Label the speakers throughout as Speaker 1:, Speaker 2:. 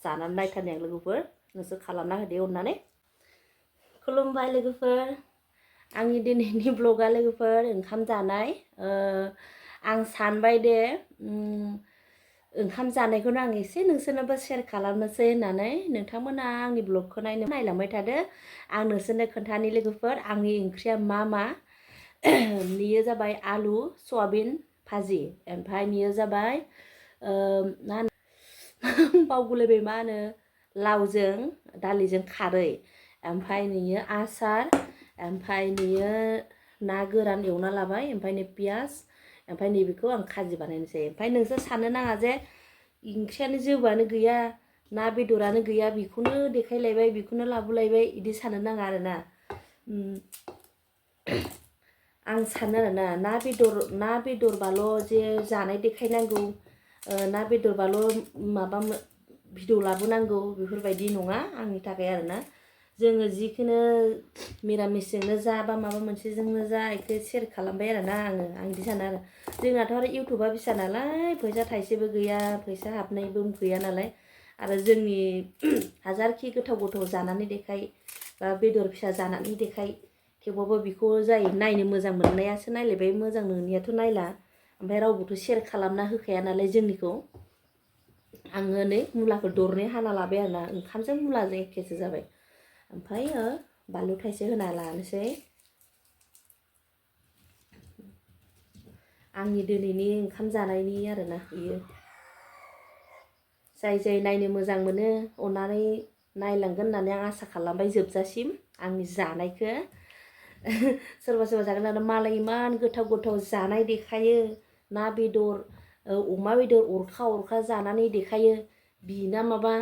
Speaker 1: जानानै नायथारनाय लोगोफोर नोंसोर खालामना होदो अननानै खुलुमबाय लोगोफोर आंनि दिनैनि ब्लगा लोगोफोर ओंखाम जानाय आं सानबाय दे ओंखाम जानायखौनो आं एसे नोंसोरनोबो शेयार खालामनोसै होननानै नोंथांमोना आंनि ब्लगखौ नायलांबाय थादो आं नोंसोरनो खोन्थानि लोगोफोर आंनि ओंख्रिया मा बेयो जाबाय आलु सयाबिन भाजि ओमफ्राय बेयो जाबाय मा होनो बावगुलायबाय मा होनो लावजों दालिजों खारै ओमफ्राय बेयो आसार ओमफ्राय बेयो ना गोरान एवना लाबाय ओमफ्राय नै पियास ओमफ्राय नैबेखौ आं खाजि बानायनोसै ओमफ्राय नोंसोर साननो नाङा जे ओंख्रियानो जेबोआनो गैया ना बेदरानो गैया बेखौनो देखायलायबाय बेखौनो लाबोलायबाय बिदि साननो नाङा आरोना आं सानो आरोना ना बेदरबाल' जे जानाय देखायनांगौ ना बेदरबाल' माबा भिडिअ लाबोनांगौ बेफोरबायदि नङा आंनि थाखाय आरोना जोङो जिखुनु मिरामिसजोंनो जा बा माबा मोनसेजोंनो जा बेखौ शेयार खालामबाय आरोना आं बिदि सानो आरो जोंनाथ' आरो इउटुबा फिसा नालाय फैसा थाइसेबो गैया फैसा हाबनायबो गैया नालाय आरो जोंनि हाजारखि गोथाव जानानै देखाय बा बेदर फिसा जानानै देखाय थेवबाबो बेखौ जाय नायनो मोजां मोननायासो नायलायबाय मोजां नोंनियाथ' नायला ओमफ्राय रावबोथ' शेयार खालामना होखाया नालाय जोंनिखौ आङो नै मुलाखौ दरनै हाना लाबाय आरोना ओंखामजों मुलाजों एखेसो जाबाय ओमफ्राय बानलु थाइसे होना लानोसै आंनि दिनैनि ओंखाम जानायनि आरोना बियो जाय नायनो मोजां मोनो अननानै नायलांगोन होननानै आं आसा खालामबाय जोबजासिम आंनि जानायखौ सोरबा जागोन आरो मालाय इमान गोथाव जानाय देखायो ना बेदर अमा बेदर अरखा जानानै देखायो बिना माबा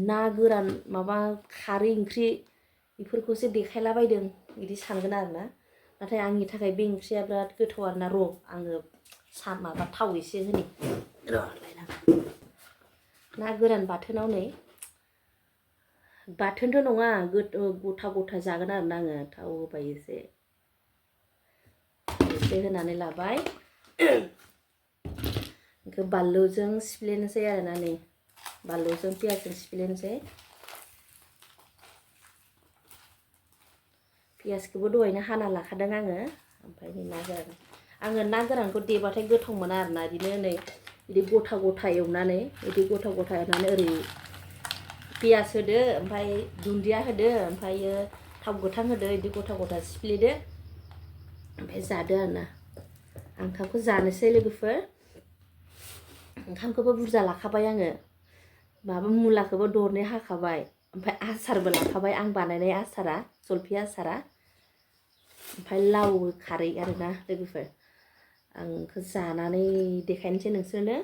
Speaker 1: ना गोरान माबा खारै ओंख्रि बेफोरखौसो देखायलाबायदों बिदि सानगोन आरोना नाथाय आंनि थाखाय बे ओंख्रिया बिराद गोथाव आरोना आङो माबा थाव एसे होनि ना गोरान बाथोनाव नै बाथोनथ' नङा गथा जागोन आरोना आङो थाव होबाय एसे होनानै लाबाय बेखौ बानलुजों सिफ्लेनोसै आरोना नै बानलुजों पियासजों सिफ्लेनोसै पियासखौबो दहायनो हाना लाखादों आङो ओमफ्राय आङो ना गोरानखौ देबाथाय गोथाव मोना आरोना बिदिनो नै बिदि गथा एवनानै बिदि गथा एवनानै ओरै पियास होदो ओमफ्राय दुन्दिया होदो ओमफ्रायो थाव गोथां होदो बिदि गथा सिफ्लेदो ओमफ्राय जादो आरोना आं ओंखामखौ जानोसै लोगोफोर ओंखामखौबो बुरजा लाखाबाय आङो माबा मुलाखौबो दरनै हाखाबाय ओमफ्राय आसारबो लाखाबाय आं बानायनाय आसारा जलफि आसारा ओमफ्राय लाव खारै आरोना लोगोफोर आं बेखौ जानानै देखायनोसै नोंसोरनो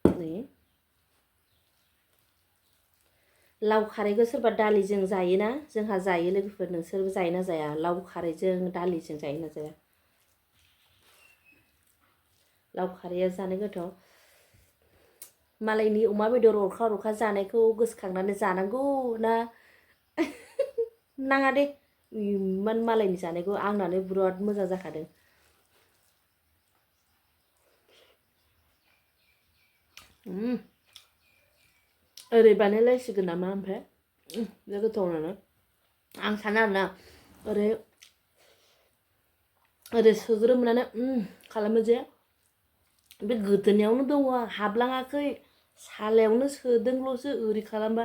Speaker 1: नै लाव खारैखौ सोरबा दालिजों जायोना जोंहा जायो लोगोफोर नोंसोरबो जायोना जाया लाव खारैजों दालिजों जायोना जाया लाव खारैया जानो गोथाव मालायनि अमा बेदर अरखा जानायखौ गोसोखांनानै जानांगौ ना नाङा दे इमान मालायनि जानायखौ आंनानो बिराद मोजां जाखादों ओरै बानायलायसिगोन नामा ओमफ्राय बे गोथावनो आं सानो आरोना ओरै सोग्रोमनानै खालामो जे बे गोदोनायावनो दङ हाबलाङाखै सालायावनो सोदोंल'सो ओरै खालामबा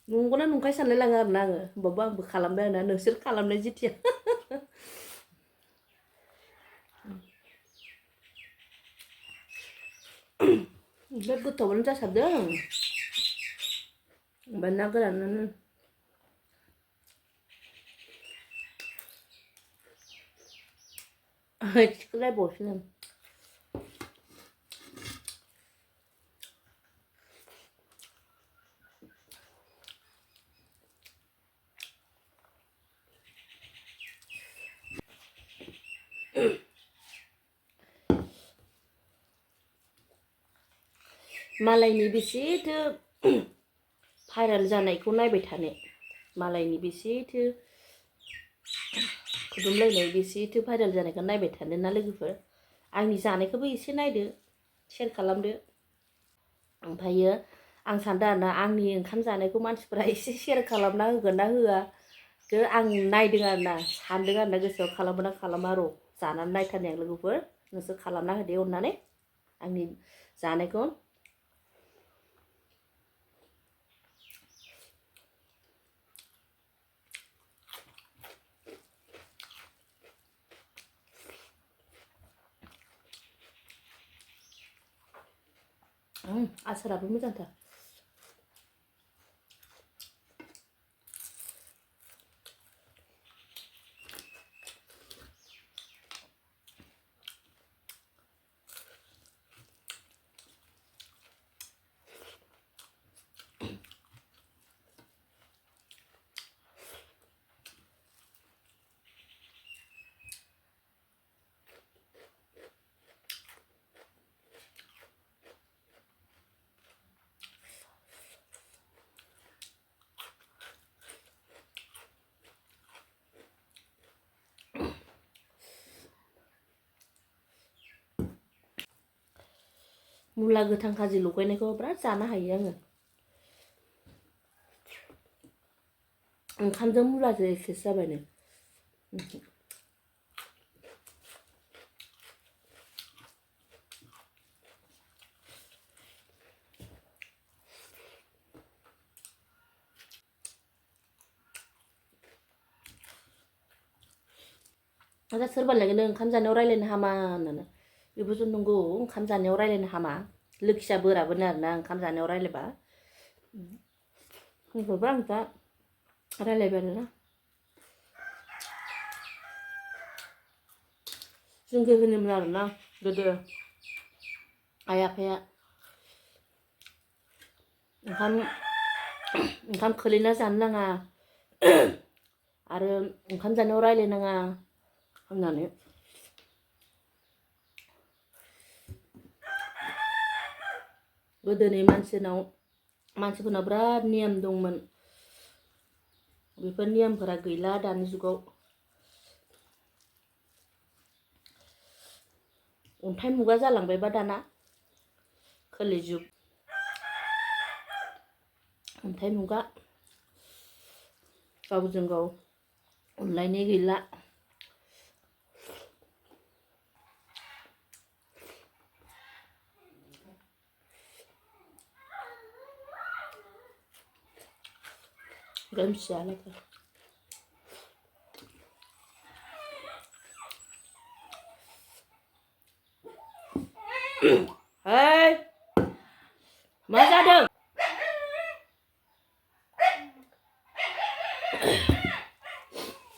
Speaker 1: नंगौना नंखाय सानलाय लाङो आरोना आङो होमबाबो आंबो खालामबाय आरोना नोंसोर खालामनाय जेथिया बे गोथावानो जासाबदों ओमफ्राय ना गोरानानो थिखोलायबावसो मालायनि बेसेथो भाइरेल जानायखौ नायबाय थानो मालायनि बेसेथो खुदुमलायनाय बेसेथो भाइरेल जानायखौ नायबाय थानो ना लोगोफोर आंनि जानायखौबो एसे नायदो शेयार खालामदो ओमफ्रायो आं सानदों आरोना आंनि ओंखाम जानायखौ मानसिफोरा एसे सेयार खालामना होगोन ना होआ आं नायदों आरोना सानदों आरोना गोसोआव खालामो ना खालामा र' जानानै नायथारनाय लोगोफोर नोंसोर खालामना होदो अननानै आंनि जानायखौ आसाराबो मोजांथार मुला गोथां खाजि लगायनायखौ बिराद जानो हायो आङो ओंखामजों मुलाजों एखेसो जाबायनो दा सोरबा लायनो ओंखाम जानायाव रायलायनो हामा होननानै बेबोथ' नंगौ ओंखाम जानायाव रायलायनो हामा लोखिया बोराबोनो आरोना ओंखाम जानायाव रायलायबा होनबाबो आं दा रायलायबाय आरोना जोंखौ होनोमोन आरोना गोदो आइ आफाया ओंखाम खोलैना जानो नाङा आरो ओंखाम जानायाव रायलायनाङा होननानै गोदोनि मानसिफोरनाव बिराद नियम दंमोन बेफोर नियमफोरा गैला दानि जुगाव अन्थाइ मुगा जालांबायबा दाना खोलि जुग अन्थाइ मुगा गावजों गाव अनलायनाय गैला गोमसियालाय hey मा जादों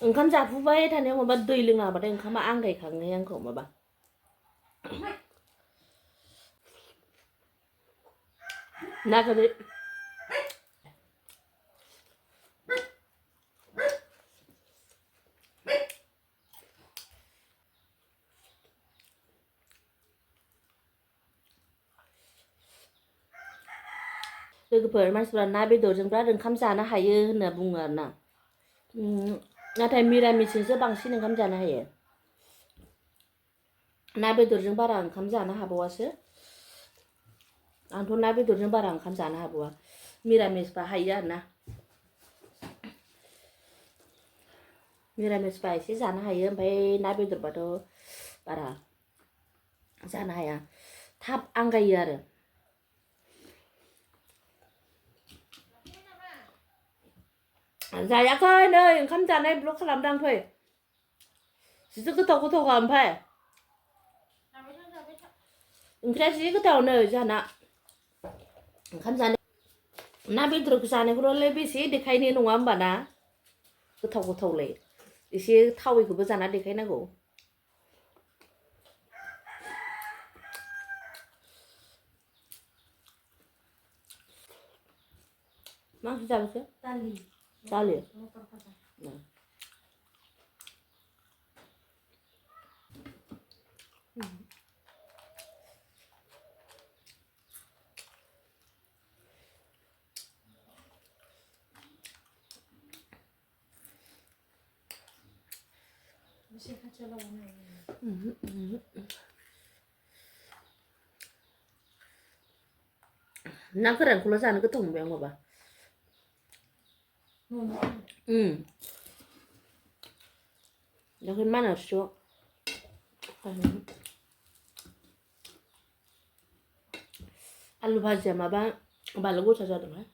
Speaker 1: ओंखाम जाफुबाय थानायाव माबा दै लोंना होबाथाय ओंखामा आंगायखाङो आंखौ माबा नागोदे लोगोफोर मानसिफ्रा ना बेदरजों बिराद ओंखाम जानो हायो होनना बुङो आरोना नाथाय मिरामिसजोंसो बांसिन ओंखाम जानो हायो ना बेदरजों बारा ओंखाम जानो हाबावासो आंथ' ना बेदरजों बारा ओंखाम जानो हाबावा मिरामिसबा हायो आरोना मिरामिसबा एसे जानो हायो ओमफ्राय ना बेदरबाथ' बारा जानो हाया थाब आंगायो आरो जायाखै नै ओंखाम जानाय ब्लग खालामदां फै जिथु गोथाव गोथावखा ओमफ्राय ओंख्रिया जि गोथावनो जाना ओंखाम जानो ना बेदरखौ जानायखौलाय बेसे देखायनो नङा होमबा ना गोथाव गोथावलाय एसे थावैखौबो जाना देखायनांगौ मा ओंख्रि जाबोखो दालि ना गोरानखौल' जानो गोथाव मोनबाय आं माबा दाखै मानासथ' आलु भाजिया माबा बानलु गोसा जादोंहाय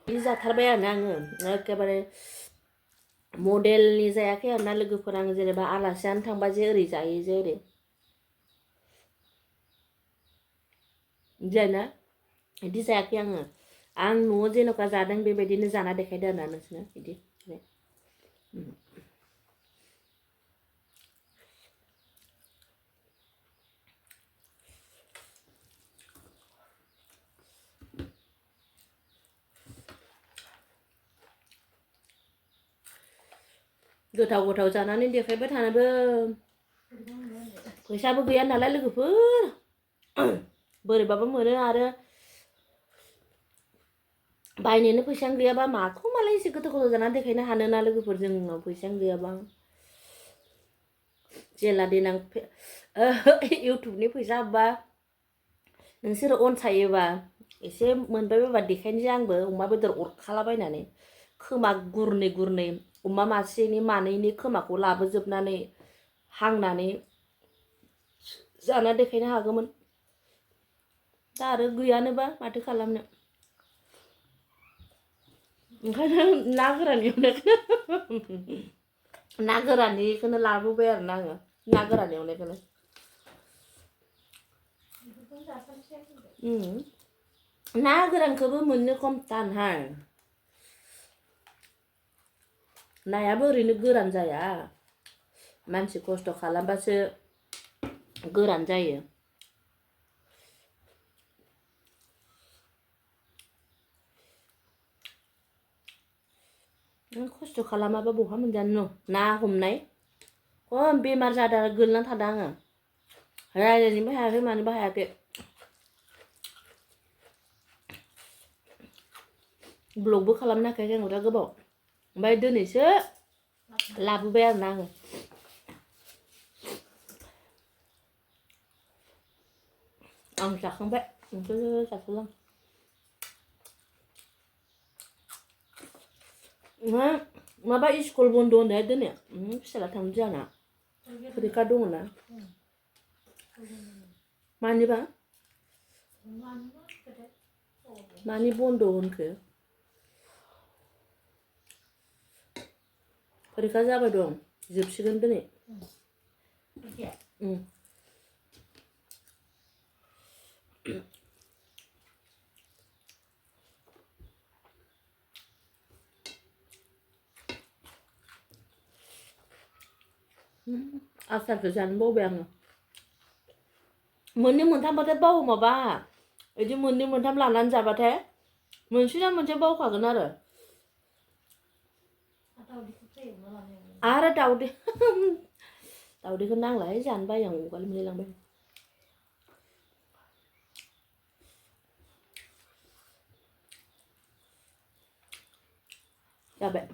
Speaker 1: बिदि जाथारबाय आरोना आङो एखेबारे मडेलनि जायाखै आरोना लोगोफोर आं जेनेबा आलासि जानो थांबा जे ओरै जायो जे ओरै जायोना बिदि जायाखै आङो आं न'आव जेन'का जादों बेबायदिनो जाना देखायदो आरोना नोंसोरनो बिदि गोथाव गोथाव जानानै देखायबाय थानोबो फैसाबो गैया नालाय लोगोफोर बोरैबाबो मोनो आरो बायनोनो फैसायानो गैयाबा माखौ मालाय एसे गोथाव गोथाव जानानै देखायनो हानो ना लोगोफोर जोंनाव फैसायानो गैयाबा जेला देनां इउटुबनि फैसा हाबबा नोंसोर अनसायोबा एसे मोनबाय बायबा देखायनोसै आंबो अमा बेदर अरखालाबायनानै खोमा गुरनै गुरनै अमा मासेनि मानैनि खोमाखौ लाबोजोबनानै हांनानै जाना देखायनो हागौमोन दा आरो गैयानोबा माथो खालामनो ओंखायनो ना गोरान एवनायखौनो ना गोराननिखौनो लाबोबाय आरोना आङो ना गोरान एवनायखौनो ना गोरानखौबो मोननो खम थानहाय नायाबो ओरैनो गोरान जाया मानसि खस्थ' खालामबासो गोरान जायो खस्थ' खालामाबा बहा मोनजानो ना हमनाय खम बेमार जादों गोलैना थादों आङो रायज्लायनोबो हायाखै मानोबो हायाखै ब्लगबो खालामनो हायाखै आं दा गोबाव ओमफ्राय दिनैसो लाबोबाय आरोना आङो आं जाखांबाय नोंसोर जाथ'लां माबा स्कुल बन्द' होननाया दिनै फिसाला थांनो जाना फरिखा दङ ना मानिबा मानि बन्द' होनखो फरिखा जाबाय दं जोबसिगोन दिनै आसारखौ जानो बावबाय आङो मोननै मोनथामबाथाय बावो माबा बिदि मोननै मोनथाम लानानै जाबाथाय मोनसेना मोनसे बावखागोन आरो दावदैखौ नांलाहाय जानो बायो आं उगाल मोनलायलांबाय जाबाय